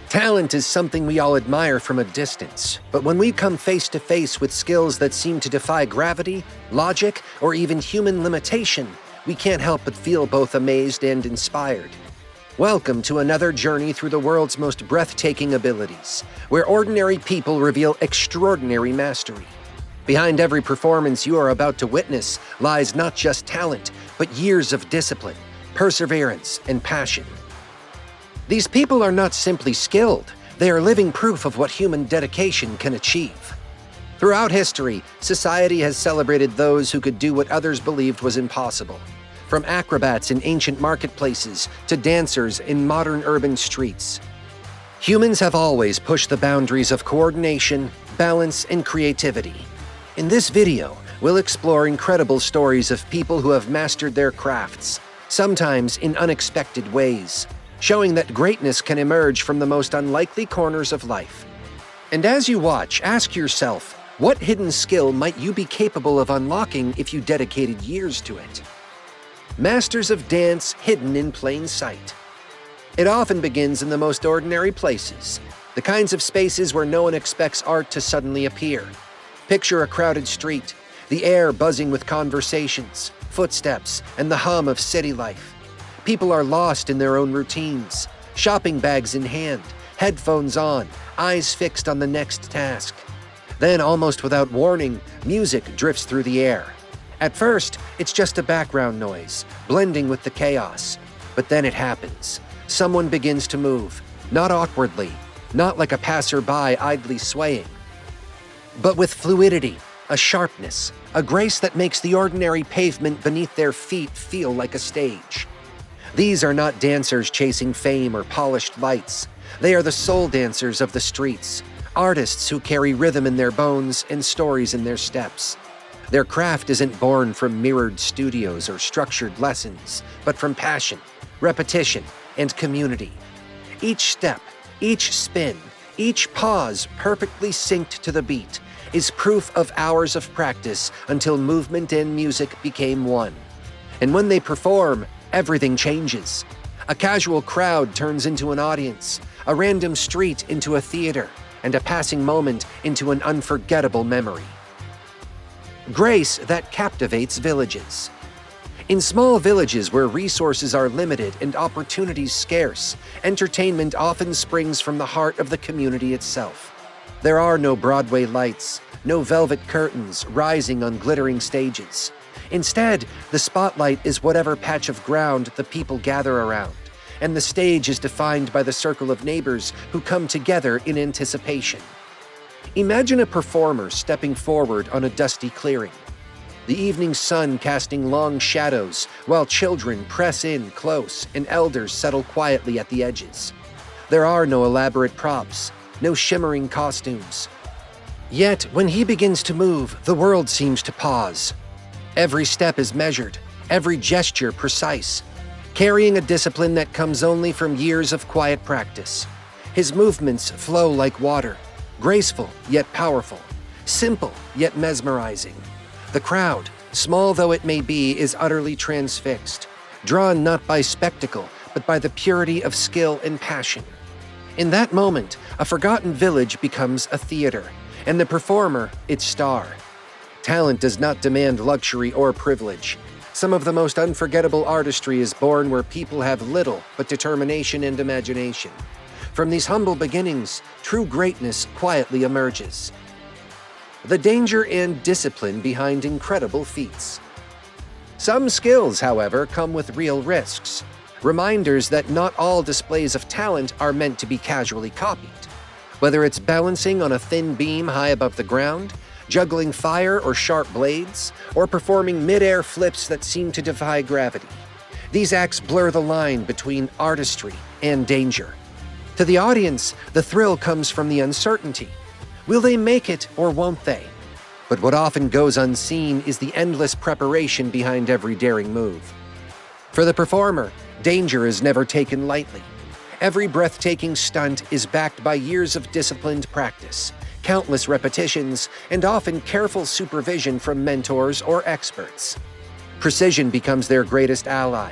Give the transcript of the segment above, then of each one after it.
Talent is something we all admire from a distance, but when we come face to face with skills that seem to defy gravity, logic, or even human limitation, we can't help but feel both amazed and inspired. Welcome to another journey through the world's most breathtaking abilities, where ordinary people reveal extraordinary mastery. Behind every performance you are about to witness lies not just talent, but years of discipline, perseverance, and passion. These people are not simply skilled, they are living proof of what human dedication can achieve. Throughout history, society has celebrated those who could do what others believed was impossible. From acrobats in ancient marketplaces to dancers in modern urban streets. Humans have always pushed the boundaries of coordination, balance, and creativity. In this video, we'll explore incredible stories of people who have mastered their crafts, sometimes in unexpected ways, showing that greatness can emerge from the most unlikely corners of life. And as you watch, ask yourself, what hidden skill might you be capable of unlocking if you dedicated years to it? Masters of dance hidden in plain sight. It often begins in the most ordinary places, the kinds of spaces where no one expects art to suddenly appear. Picture a crowded street, the air buzzing with conversations, footsteps, and the hum of city life. People are lost in their own routines, shopping bags in hand, headphones on, eyes fixed on the next task. Then, almost without warning, music drifts through the air. At first, it's just a background noise, blending with the chaos. But then it happens. Someone begins to move, not awkwardly, not like a passerby idly swaying, but with fluidity, a sharpness, a grace that makes the ordinary pavement beneath their feet feel like a stage. These are not dancers chasing fame or polished lights. They are the soul dancers of the streets, artists who carry rhythm in their bones and stories in their steps. Their craft isn't born from mirrored studios or structured lessons, but from passion, repetition, and community. Each step, each spin, each pause perfectly synced to the beat is proof of hours of practice until movement and music became one. And when they perform, everything changes. A casual crowd turns into an audience, a random street into a theater, and a passing moment into an unforgettable memory. Grace that captivates villages. In small villages where resources are limited and opportunities scarce, entertainment often springs from the heart of the community itself. There are no Broadway lights, no velvet curtains rising on glittering stages. Instead, the spotlight is whatever patch of ground the people gather around, and the stage is defined by the circle of neighbors who come together in anticipation. Imagine a performer stepping forward on a dusty clearing, the evening sun casting long shadows while children press in close and elders settle quietly at the edges. There are no elaborate props, no shimmering costumes. Yet, when he begins to move, the world seems to pause. Every step is measured, every gesture precise, carrying a discipline that comes only from years of quiet practice. His movements flow like water, graceful yet powerful, simple yet mesmerizing. The crowd, small though it may be, is utterly transfixed, drawn not by spectacle, but by the purity of skill and passion. In that moment, a forgotten village becomes a theater, and the performer its star. Talent does not demand luxury or privilege. Some of the most unforgettable artistry is born where people have little but determination and imagination. From these humble beginnings, true greatness quietly emerges. The danger and discipline behind incredible feats. Some skills, however, come with real risks. Reminders that not all displays of talent are meant to be casually copied. Whether it's balancing on a thin beam high above the ground, juggling fire or sharp blades, or performing mid-air flips that seem to defy gravity. These acts blur the line between artistry and danger. To the audience, the thrill comes from the uncertainty. Will they make it or won't they? But what often goes unseen is the endless preparation behind every daring move. For the performer, danger is never taken lightly. Every breathtaking stunt is backed by years of disciplined practice, countless repetitions, and often careful supervision from mentors or experts. Precision becomes their greatest ally.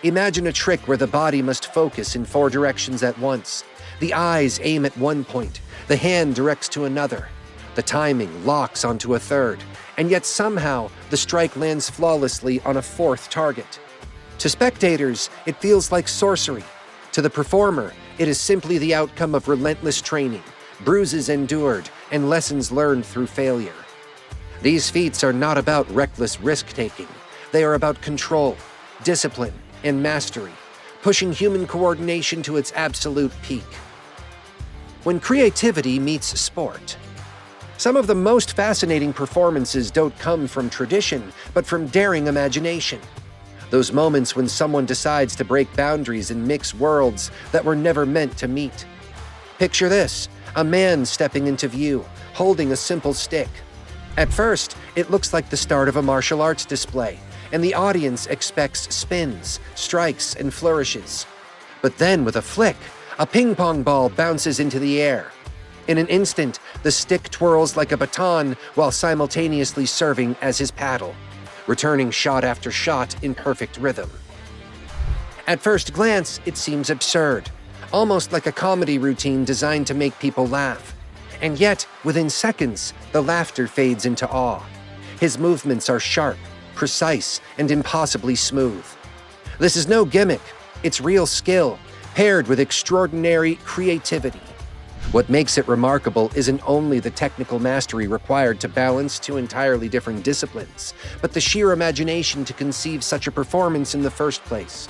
Imagine a trick where the body must focus in 4 directions at once. The eyes aim at one point, the hand directs to another. The timing locks onto a third, and yet somehow the strike lands flawlessly on a 4th target. To spectators, it feels like sorcery. To the performer, it is simply the outcome of relentless training, bruises endured, and lessons learned through failure. These feats are not about reckless risk-taking. They are about control, discipline, and mastery, pushing human coordination to its absolute peak. When creativity meets sport. Some of the most fascinating performances don't come from tradition, but from daring imagination. Those moments when someone decides to break boundaries and mix worlds that were never meant to meet. Picture this, a man stepping into view, holding a simple stick. At first, it looks like the start of a martial arts display, and the audience expects spins, strikes, and flourishes. But then, with a flick, a ping-pong ball bounces into the air. In an instant, the stick twirls like a baton while simultaneously serving as his paddle, returning shot after shot in perfect rhythm. At first glance, it seems absurd, almost like a comedy routine designed to make people laugh. And yet, within seconds, the laughter fades into awe. His movements are sharp, precise, and impossibly smooth. This is no gimmick, it's real skill, paired with extraordinary creativity. What makes it remarkable isn't only the technical mastery required to balance 2 entirely different disciplines, but the sheer imagination to conceive such a performance in the first place.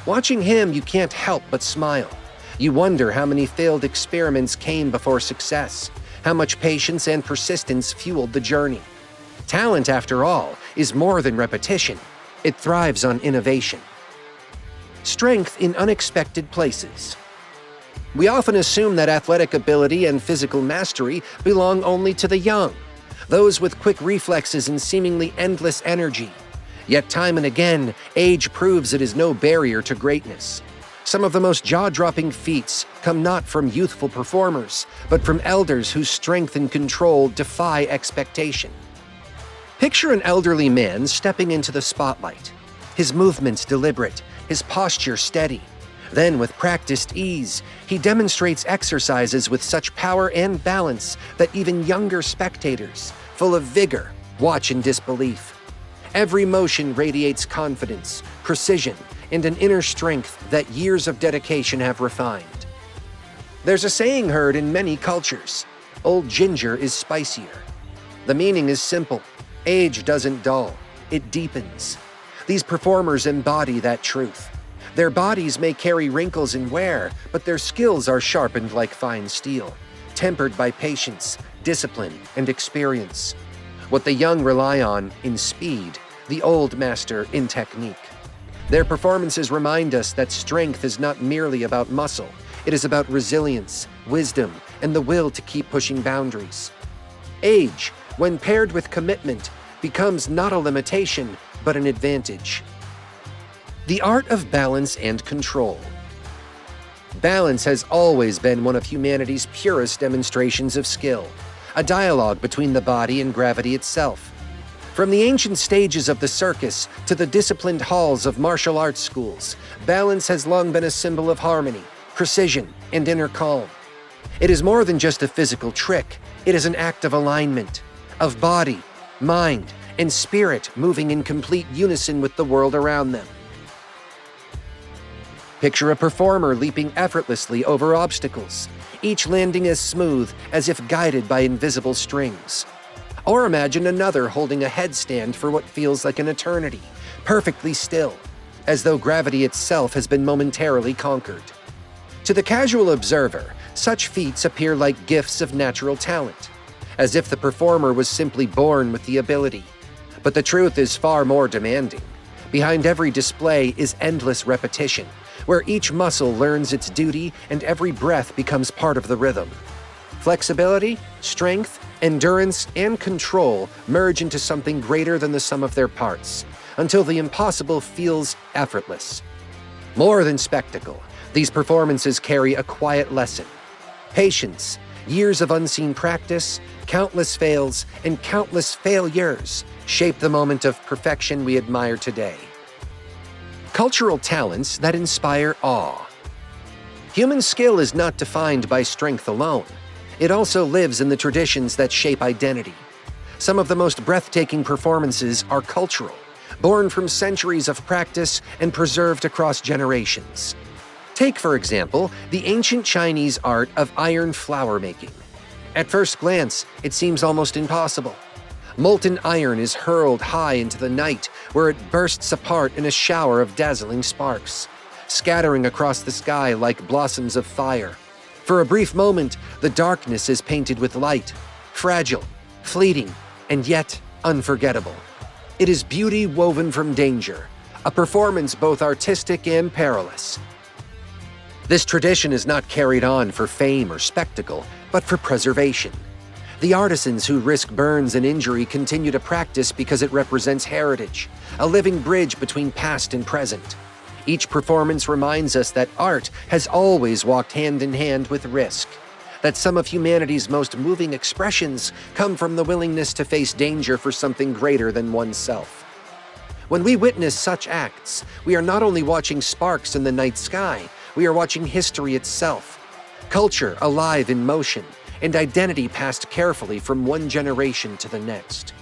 Watching him, you can't help but smile. You wonder how many failed experiments came before success, how much patience and persistence fueled the journey. Talent, after all, is more than repetition. It thrives on innovation. Strength in unexpected places. We often assume that athletic ability and physical mastery belong only to the young, those with quick reflexes and seemingly endless energy. Yet time and again, age proves it is no barrier to greatness. Some of the most jaw-dropping feats come not from youthful performers, but from elders whose strength and control defy expectation. Picture an elderly man stepping into the spotlight, his movements deliberate, his posture steady. Then, with practiced ease, he demonstrates exercises with such power and balance that even younger spectators, full of vigor, watch in disbelief. Every motion radiates confidence, precision, and an inner strength that years of dedication have refined. There's a saying heard in many cultures, "Old ginger is spicier." The meaning is simple. Age doesn't dull, it deepens. These performers embody that truth. Their bodies may carry wrinkles and wear, but their skills are sharpened like fine steel, tempered by patience, discipline, and experience. What the young rely on in speed, the old master in technique. Their performances remind us that strength is not merely about muscle. It is about resilience, wisdom, and the will to keep pushing boundaries. Age, when paired with commitment, becomes not a limitation, but an advantage. The art of balance and control. Balance has always been one of humanity's purest demonstrations of skill, a dialogue between the body and gravity itself. From the ancient stages of the circus to the disciplined halls of martial arts schools, balance has long been a symbol of harmony, precision, and inner calm. It is more than just a physical trick. It is an act of alignment, of body, mind, and spirit moving in complete unison with the world around them. Picture a performer leaping effortlessly over obstacles, each landing as smooth as if guided by invisible strings. Or imagine another holding a headstand for what feels like an eternity, perfectly still, as though gravity itself has been momentarily conquered. To the casual observer, such feats appear like gifts of natural talent, as if the performer was simply born with the ability. But the truth is far more demanding. Behind every display is endless repetition, where each muscle learns its duty and every breath becomes part of the rhythm. Flexibility, strength, endurance, and control merge into something greater than the sum of their parts, until the impossible feels effortless. More than spectacle, these performances carry a quiet lesson. Patience, years of unseen practice, countless fails, and countless failures shape the moment of perfection we admire today. cultural talents that inspire awe. Human skill is not defined by strength alone. It also lives in the traditions that shape identity. Some of the most breathtaking performances are cultural, born from centuries of practice and preserved across generations. Take, for example, the ancient Chinese art of iron flower making. At first glance, it seems almost impossible. Molten iron is hurled high into the night, where it bursts apart in a shower of dazzling sparks, scattering across the sky like blossoms of fire. For a brief moment, the darkness is painted with light, fragile, fleeting, and yet unforgettable. It is beauty woven from danger, a performance both artistic and perilous. This tradition is not carried on for fame or spectacle, but for preservation. The artisans who risk burns and injury continue to practice because it represents heritage, a living bridge between past and present. Each performance reminds us that art has always walked hand in hand with risk, that some of humanity's most moving expressions come from the willingness to face danger for something greater than oneself. When we witness such acts, we are not only watching sparks in the night sky, we are watching history itself, culture alive in motion, and identity passed carefully from one generation to the next.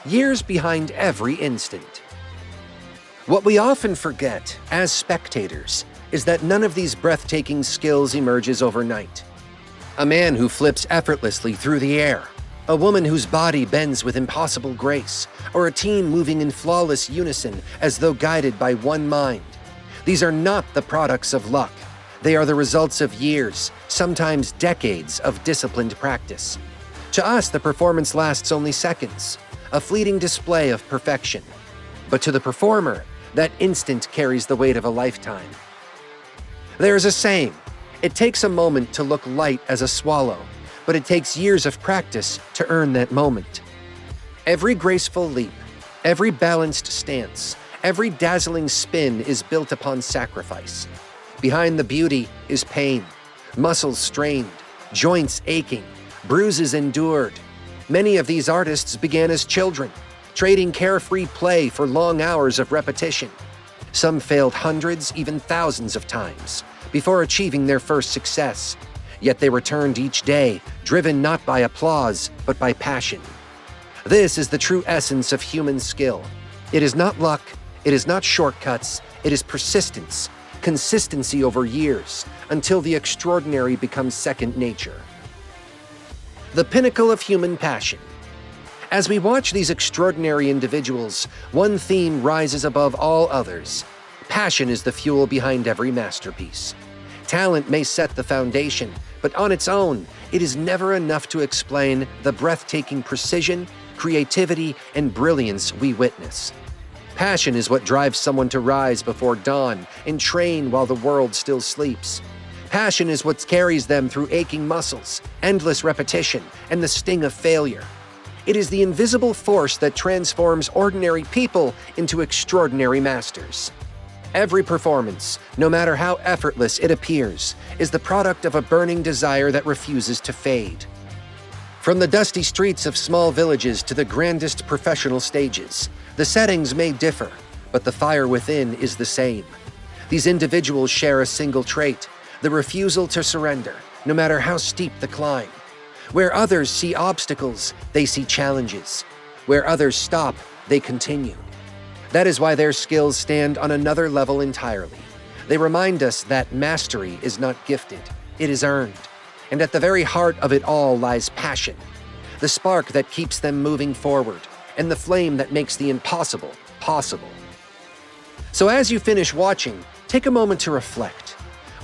Years behind every instant. What we often forget, as spectators, is that none of these breathtaking skills emerges overnight. A man who flips effortlessly through the air, a woman whose body bends with impossible grace, or a team moving in flawless unison as though guided by one mind. These are not the products of luck. They are the results of years, sometimes decades, of disciplined practice. To us, the performance lasts only seconds, a fleeting display of perfection. But to the performer, that instant carries the weight of a lifetime. There is a saying, it takes a moment to look light as a swallow, but it takes years of practice to earn that moment. Every graceful leap, every balanced stance, every dazzling spin is built upon sacrifice. Behind the beauty is pain, muscles strained, joints aching, bruises endured. Many of these artists began as children, trading carefree play for long hours of repetition. Some failed hundreds, even thousands of times before achieving their first success. Yet they returned each day, driven not by applause, but by passion. This is the true essence of human skill. It is not luck, it is not shortcuts, it is persistence, consistency over years, until the extraordinary becomes second nature. The pinnacle of human passion. As we watch these extraordinary individuals, one theme rises above all others. Passion is the fuel behind every masterpiece. Talent may set the foundation, but on its own, it is never enough to explain the breathtaking precision, creativity, and brilliance we witness. Passion is what drives someone to rise before dawn and train while the world still sleeps. Passion is what carries them through aching muscles, endless repetition, and the sting of failure. It is the invisible force that transforms ordinary people into extraordinary masters. Every performance, no matter how effortless it appears, is the product of a burning desire that refuses to fade. From the dusty streets of small villages to the grandest professional stages, the settings may differ, but the fire within is the same. These individuals share a single trait, the refusal to surrender, no matter how steep the climb. Where others see obstacles, they see challenges. Where others stop, they continue. That is why their skills stand on another level entirely. They remind us that mastery is not gifted, it is earned. And at the very heart of it all lies passion, the spark that keeps them moving forward, and the flame that makes the impossible possible. So as you finish watching, take a moment to reflect.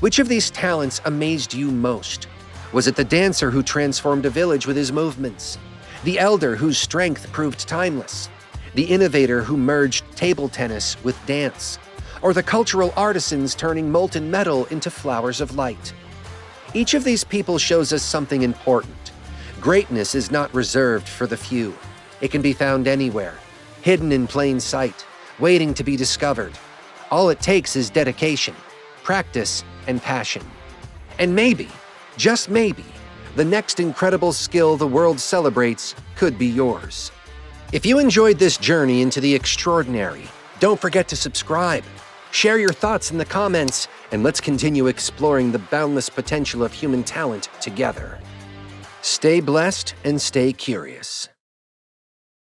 Which of these talents amazed you most? Was it the dancer who transformed a village with his movements? The elder whose strength proved timeless? The innovator who merged table tennis with dance? Or the cultural artisans turning molten metal into flowers of light? Each of these people shows us something important. Greatness is not reserved for the few. It can be found anywhere, hidden in plain sight, waiting to be discovered. All it takes is dedication, practice, and passion. And maybe, just maybe, the next incredible skill the world celebrates could be yours. If you enjoyed this journey into the extraordinary, Don't forget to subscribe. Share your thoughts in the comments, and let's continue exploring the boundless potential of human talent together. Stay blessed and stay curious.